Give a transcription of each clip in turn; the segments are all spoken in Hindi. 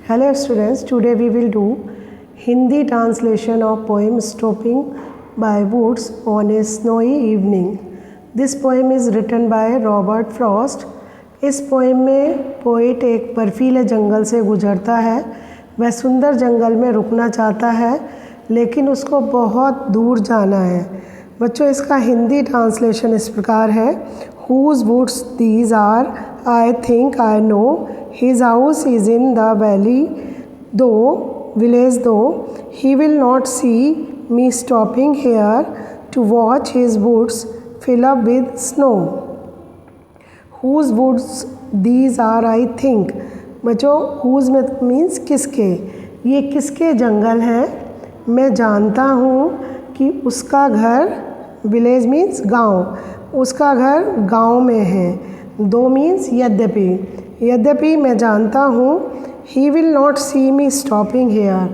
Hello students, today we will do Hindi translation of poem Stopping by Woods on a Snowy Evening. This poem is written by Robert Frost. इस पोएम में पोइट एक बर्फीले जंगल से गुजरता है। वह सुंदर जंगल में रुकना चाहता है लेकिन उसको बहुत दूर जाना है। बच्चों, इसका हिंदी ट्रांसलेशन इस प्रकार है। Whose woods these are? I think I know. His house is in the village though. He will not see me stopping here to watch his woods fill up with snow. Whose woods these are? I think. बच्चों, whose means किसके, ये किसके जंगल हैं। मैं जानता हूँ कि उसका घर, विलेज मीन्स गांव, उसका घर गांव में है। दो मीन्स यद्यपि मैं जानता हूँ। He will not see me stopping here,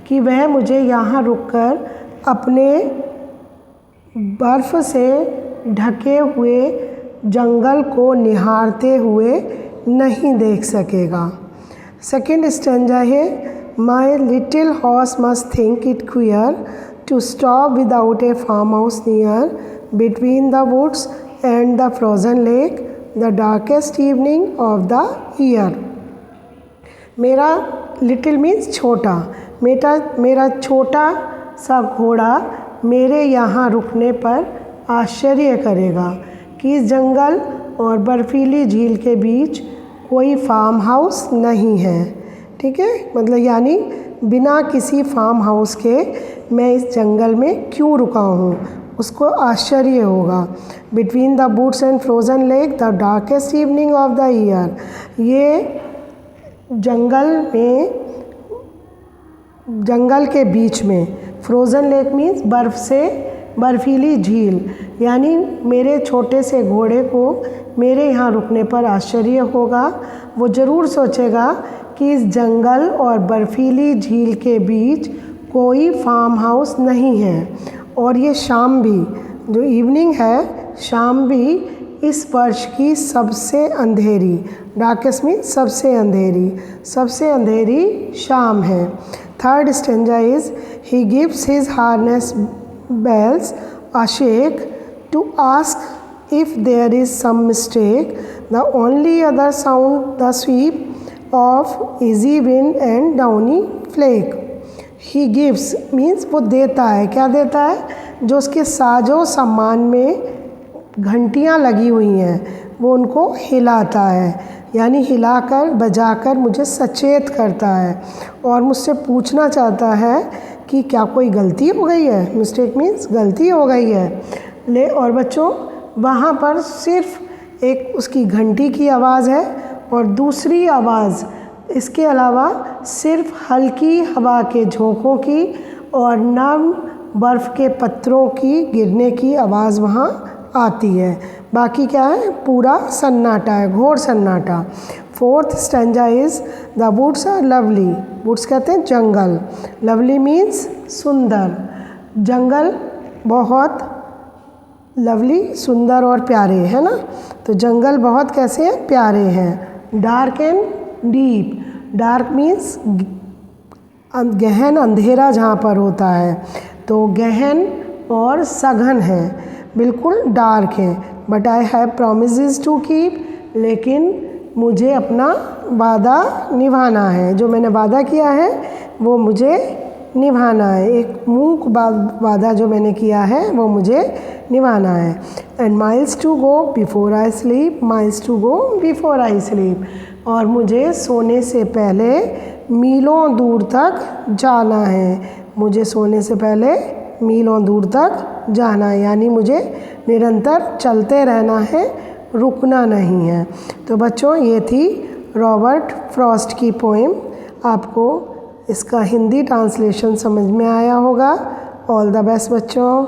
कि वह मुझे यहाँ रुककर अपने बर्फ़ से ढके हुए जंगल को निहारते हुए नहीं देख सकेगा। सेकेंड स्टेंजा है, my little horse must think it queer to stop without a farm house near between the woods and the frozen lake the darkest evening of the year. मेरा लिटिल मीन्स छोटा, मेरा छोटा सा घोड़ा मेरे यहाँ रुकने पर आश्चर्य करेगा कि इस जंगल और बर्फीली झील के बीच कोई फार्म हाउस नहीं है। ठीक है, मतलब यानी बिना किसी फार्म हाउस के मैं इस जंगल में क्यों रुका हूँ, उसको आश्चर्य होगा। Between the woods and frozen lake the darkest evening of the year, ये जंगल के बीच में, फ्रोज़न लेक मीन्स बर्फ़ से बर्फीली झील, यानी मेरे छोटे से घोड़े को मेरे यहाँ रुकने पर आश्चर्य होगा। वो ज़रूर सोचेगा कि इस जंगल और बर्फीली झील के बीच कोई फार्म हाउस नहीं है। और ये शाम भी, जो इवनिंग है, शाम भी इस वर्ष की सबसे अंधेरी, डार्केस्ट मीन्स सबसे अंधेरी शाम है। Third stanza is, he gives his harness bells a shake to ask if there is some mistake, the only other sound the sweep of easy wind and downy flake. He gives means वो देता है। क्या देता है? जो उसके साजो सामान में घंटियाँ लगी हुई हैं वो उनको हिलाता है, यानी हिलाकर बजाकर मुझे सचेत करता है और मुझसे पूछना चाहता है कि क्या कोई गलती हो गई है। मिस्टेक मीन्स गलती हो गई है। और बच्चों, वहाँ पर सिर्फ एक उसकी घंटी की आवाज़ है और दूसरी आवाज़ इसके अलावा सिर्फ हल्की हवा के झोंकों की और नर्म बर्फ़ के पत्थरों की गिरने की आवाज़ वहाँ आती है। बाकी क्या है? पूरा सन्नाटा है, घोर सन्नाटा। Fourth stanza is, the woods are lovely. Woods कहते हैं जंगल, लवली मीन्स सुंदर। जंगल बहुत लवली, सुंदर और प्यारे, है ना। तो जंगल बहुत कैसे हैं? प्यारे हैं। Dark and deep, dark means गहन, अंधेरा जहाँ पर होता है, तो गहन और सघन है, बिल्कुल डार्क है। But I have promises to keep, लेकिन मुझे अपना वादा निभाना है। जो मैंने वादा किया है वो मुझे निभाना है। एक मूक वादा जो मैंने किया है वो मुझे निभाना है। And miles to go before I sleep, miles to go before I sleep, और मुझे सोने से पहले मीलों दूर तक जाना है। मुझे सोने से पहले मीलों दूर तक जाना है, यानी मुझे निरंतर चलते रहना है, रुकना नहीं है। तो बच्चों, ये थी रॉबर्ट फ्रॉस्ट की पोएम। आपको इसका हिंदी ट्रांसलेशन समझ में आया होगा। ऑल द बेस्ट बच्चों।